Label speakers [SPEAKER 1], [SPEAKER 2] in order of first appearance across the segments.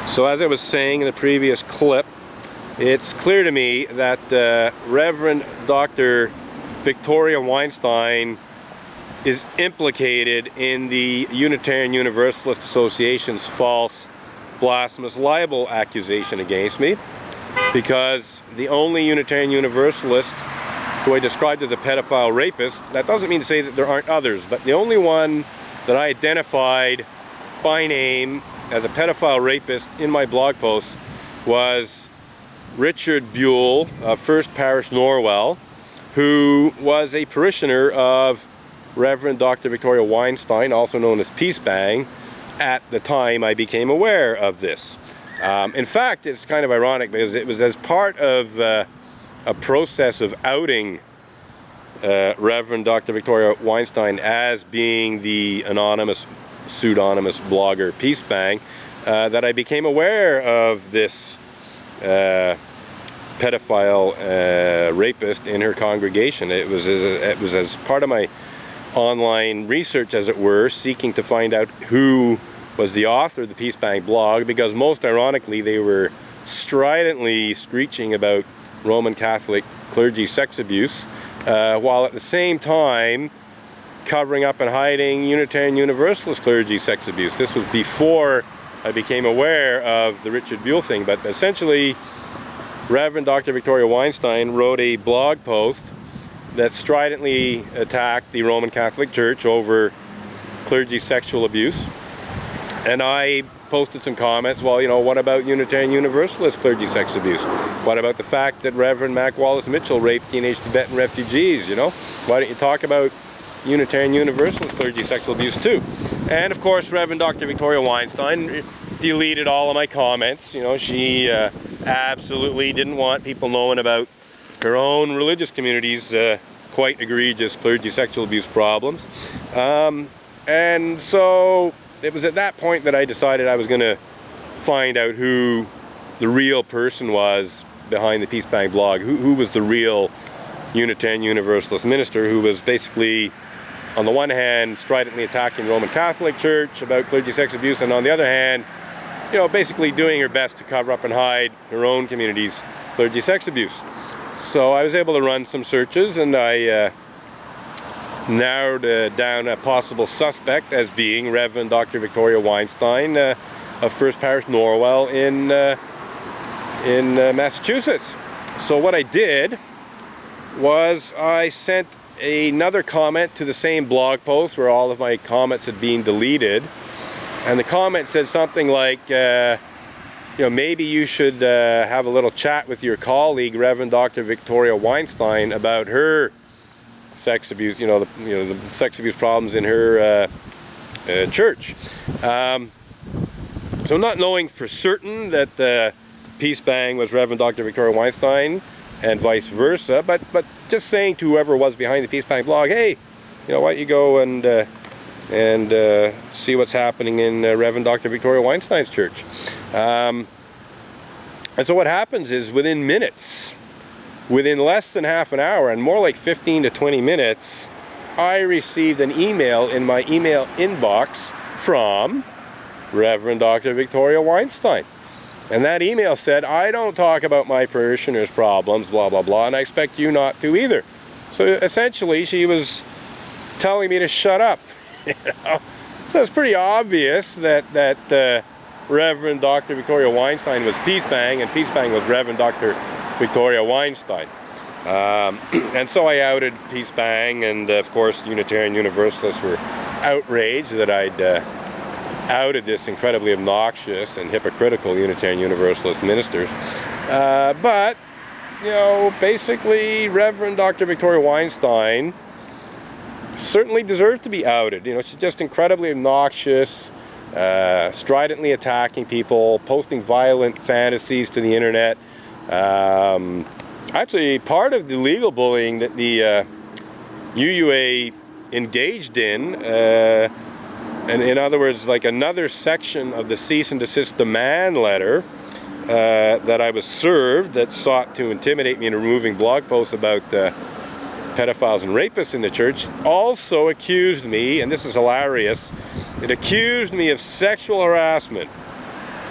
[SPEAKER 1] So as I was saying in the previous clip, it's clear to me that Reverend Dr. Victoria Weinstein is implicated in the Unitarian Universalist Association's false blasphemous libel accusation against me, because the only Unitarian Universalist who I described as a pedophile rapist, that doesn't mean to say that there aren't others, but the only one that I identified by name as a pedophile rapist in my blog post was Richard Buell of First Parish Norwell, who was a parishioner of Reverend Dr. Victoria Weinstein, also known as Peace Bang, at the time I became aware of this. In fact, it's kind of ironic because it was as part of a process of outing Reverend Dr. Victoria Weinstein as being the anonymous, pseudonymous blogger Peace Bang that I became aware of this pedophile rapist in her congregation. It was as part of my online research, as it were, seeking to find out who was the author of the Peace Bang blog, because most ironically they were stridently screeching about Roman Catholic clergy sex abuse, while at the same time covering up and hiding Unitarian Universalist clergy sex abuse. This was before I became aware of the Richard Buell thing, but essentially Reverend Dr. Victoria Weinstein wrote a blog post that stridently attacked the Roman Catholic Church over clergy sexual abuse, and I posted some comments. Well, you know, what about Unitarian Universalist clergy sex abuse? What about the fact that Reverend Mac Wallace Mitchell raped teenage Tibetan refugees? You know, why don't you talk about Unitarian Universalist clergy sexual abuse too? And of course, Reverend Dr. Victoria Weinstein deleted all of my comments. You know, she absolutely didn't want people knowing about her own religious community's quite egregious clergy sexual abuse problems. And so it was at that point that I decided I was going to find out who the real person was behind the Peace Bang blog, who was the real Unitarian Universalist minister who was basically, on the one hand, stridently attacking the Roman Catholic Church about clergy sex abuse, and on the other hand, you know, basically doing her best to cover up and hide her own community's clergy sex abuse. So I was able to run some searches, and I narrowed down a possible suspect as being Reverend Dr. Victoria Weinstein of First Parish Norwell in Massachusetts. So what I did was I sent another comment to the same blog post where all of my comments had been deleted, and the comment said something like, you know, maybe you should have a little chat with your colleague, Reverend Dr. Victoria Weinstein, about her sex abuse, the sex abuse problems in her church. So not knowing for certain that Peace Bang was Reverend Dr. Victoria Weinstein and vice versa, but just saying to whoever was behind the Peace Bang blog, hey, you know, why don't you go and see what's happening in Reverend Dr. Victoria Weinstein's church. And so what happens is within minutes, within less than half an hour, and more like 15 to 20 minutes, I received an email in my email inbox from Reverend Dr. Victoria Weinstein. And that email said, I don't talk about my parishioners' problems, blah, blah, blah, and I expect you not to either. So essentially, she was telling me to shut up. You know? So it's pretty obvious that Reverend Dr. Victoria Weinstein was Peace Bang, and Peace Bang was Reverend Dr. Victoria Weinstein. And so I outed Peace Bang, and of course Unitarian Universalists were outraged that I'd outed this incredibly obnoxious and hypocritical Unitarian Universalist ministers. But, you know, basically Reverend Dr. Victoria Weinstein certainly deserved to be outed. You know, she's just incredibly obnoxious, stridently attacking people, posting violent fantasies to the internet. Actually, part of the legal bullying that the UUA engaged in, and in other words, like another section of the cease and desist demand letter that I was served that sought to intimidate me into removing blog posts about pedophiles and rapists in the church, also accused me, and this is hilarious, it accused me of sexual harassment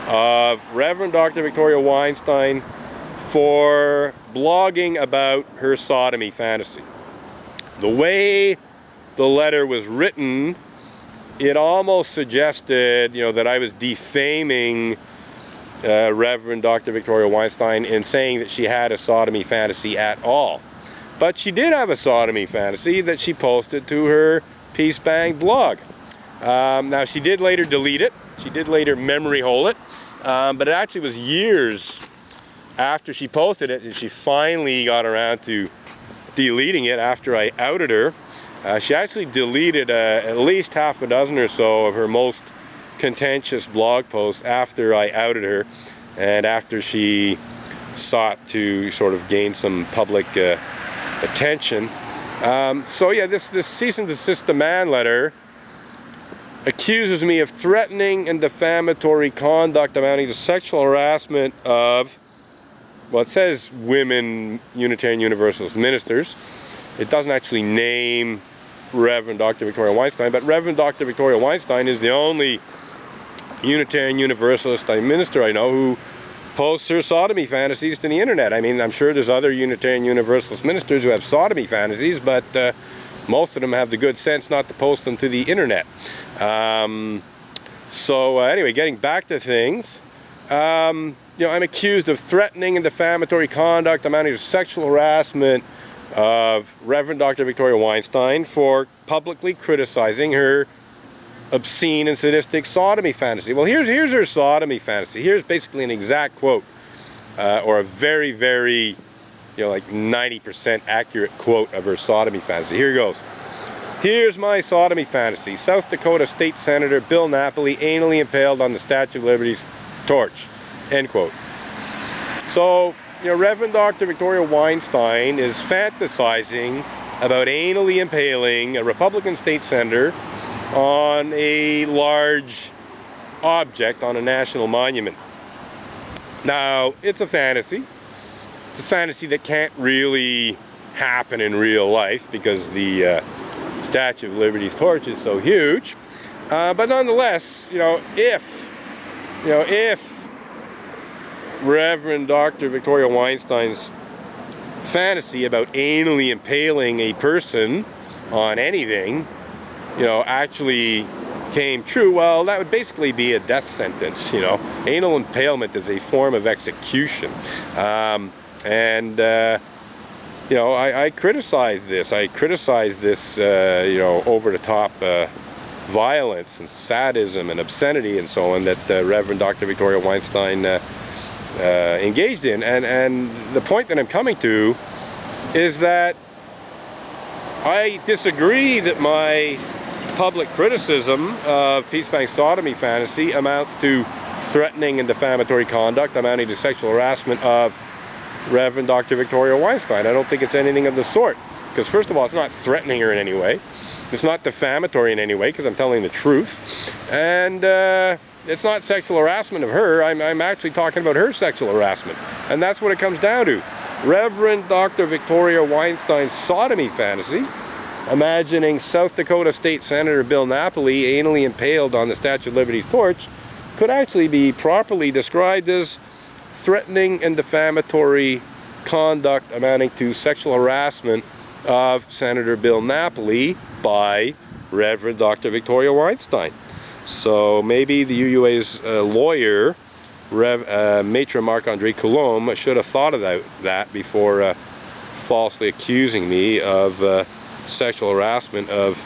[SPEAKER 1] of Reverend Dr. Victoria Weinstein for blogging about her sodomy fantasy. The way the letter was written, it almost suggested, that I was defaming Reverend Dr. Victoria Weinstein in saying that she had a sodomy fantasy at all. But she did have a sodomy fantasy that she posted to her Peace Bang blog. Now, she did later delete it. She did later memory hole it. But it actually was years after she posted it, and she finally got around to deleting it after I outed her. She actually deleted at least half a dozen or so of her most contentious blog posts after I outed her, and after she sought to sort of gain some public attention. So yeah, this cease and desist demand letter accuses me of threatening and defamatory conduct amounting to sexual harassment of, well, it says women Unitarian Universalist ministers. It doesn't actually name Reverend Dr. Victoria Weinstein, but Reverend Dr. Victoria Weinstein is the only Unitarian Universalist minister I know who posts her sodomy fantasies to the internet. I mean, I'm sure there's other Unitarian Universalist ministers who have sodomy fantasies, but most of them have the good sense not to post them to the internet. Anyway, getting back to things, I'm accused of threatening and defamatory conduct amounting to sexual harassment of Reverend Dr. Victoria Weinstein for publicly criticizing her obscene and sadistic sodomy fantasy. Well, here's her sodomy fantasy. Here's basically an exact quote, or a very, very, like 90% accurate quote of her sodomy fantasy. Here goes. Here's my sodomy fantasy. South Dakota State Senator Bill Napoli anally impaled on the Statue of Liberty's torch. End quote. So, Reverend Dr. Victoria Weinstein is fantasizing about anally impaling a Republican state senator on a large object on a national monument. Now, it's a fantasy. It's a fantasy that can't really happen in real life because the Statue of Liberty's torch is so huge. But nonetheless, if Reverend Dr. Victoria Weinstein's fantasy about anally impaling a person on anything, actually came true, well, that would basically be a death sentence. Anal impalement is a form of execution. I criticize this. I criticize this, over-the-top violence and sadism and obscenity and so on that Reverend Dr. Victoria Weinstein engaged in. And the point that I'm coming to is that I disagree that my public criticism of Peace Bang sodomy fantasy amounts to threatening and defamatory conduct amounting to sexual harassment of Reverend Dr. Victoria Weinstein. I don't think it's anything of the sort. Because first of all, it's not threatening her in any way. It's not defamatory in any way because I'm telling the truth. And it's not sexual harassment of her. I'm actually talking about her sexual harassment. And that's what it comes down to. Reverend Dr. Victoria Weinstein's sodomy fantasy, imagining South Dakota State Senator Bill Napoli anally impaled on the Statue of Liberty's torch, could actually be properly described as threatening and defamatory conduct amounting to sexual harassment of Senator Bill Napoli by Reverend Dr. Victoria Weinstein. So maybe the UUA's lawyer, Maitre Marc-André Coulombe, should have thought about that before falsely accusing me of sexual harassment of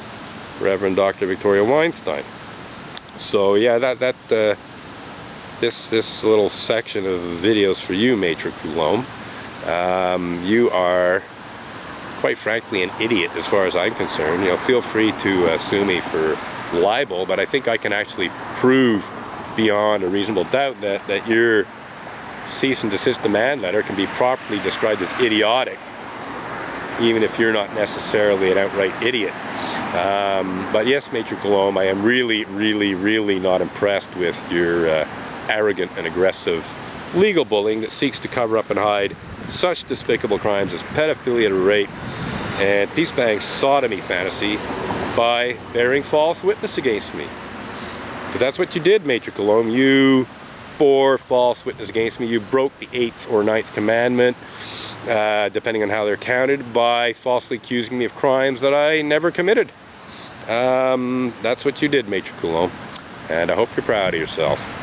[SPEAKER 1] Reverend Dr. Victoria Weinstein. So yeah, this little section of videos for you, Maitre Coulombe. You are, quite frankly, an idiot as far as I'm concerned. Feel free to sue me for libel, but I think I can actually prove beyond a reasonable doubt that your cease and desist demand letter can be properly described as idiotic, even if you're not necessarily an outright idiot. But yes, Maitre Coulombe, I am really, really, really not impressed with your arrogant and aggressive legal bullying that seeks to cover up and hide such despicable crimes as pedophilia and rape and Peace Bang's sodomy fantasy by bearing false witness against me. But that's what you did, Maitre Coulombe. You bore false witness against me. You broke the 8th or 9th commandment, depending on how they're counted, by falsely accusing me of crimes that I never committed. That's what you did, Maitre Coulomb, and I hope you're proud of yourself.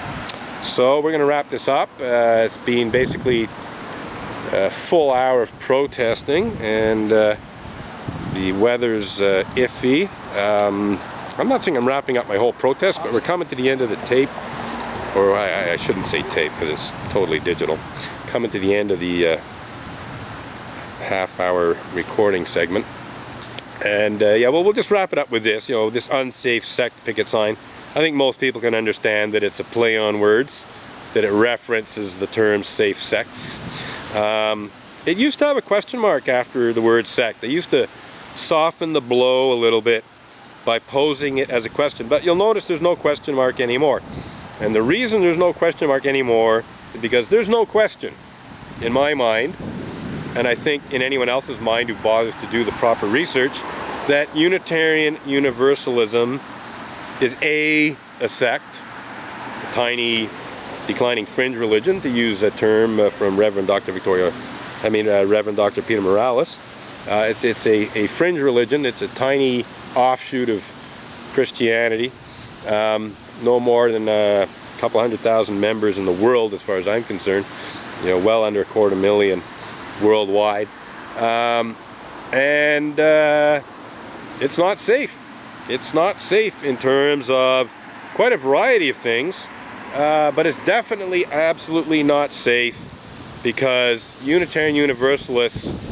[SPEAKER 1] So we're going to wrap this up. It's been basically a full hour of protesting, and the weather's iffy. I'm not saying I'm wrapping up my whole protest, but we're coming to the end of the tape, or I shouldn't say tape because it's totally digital. Coming to the end of the half-hour recording segment. And yeah, well, we'll just wrap it up with this, this unsafe sect picket sign. I think most people can understand that it's a play on words, that it references the term safe sex. It used to have a question mark after the word sect. They used to soften the blow a little bit by posing it as a question, but you'll notice there's no question mark anymore. And the reason there's no question mark anymore is because there's no question in my mind, and I think in anyone else's mind who bothers to do the proper research, that Unitarian Universalism is a sect, a tiny declining fringe religion, to use a term from Reverend Dr. Reverend Dr. Peter Morales. It's a fringe religion. It's a tiny offshoot of Christianity. No more than a couple 100,000 members in the world, as far as I'm concerned. Well under 250,000 worldwide. It's not safe. It's not safe in terms of quite a variety of things, but it's definitely absolutely not safe because Unitarian Universalists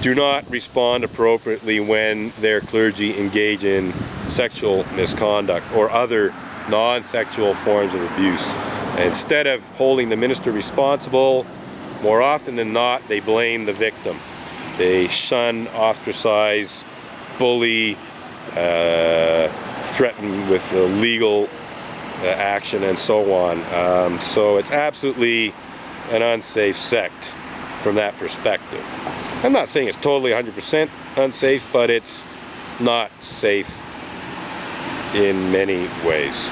[SPEAKER 1] do not respond appropriately when their clergy engage in sexual misconduct or other non-sexual forms of abuse. Instead of holding the minister responsible, more often than not, they blame the victim. They shun, ostracize, bully, threaten with legal action, and so on. So it's absolutely an unsafe sect from that perspective. I'm not saying it's totally 100% unsafe, but it's not safe in many ways.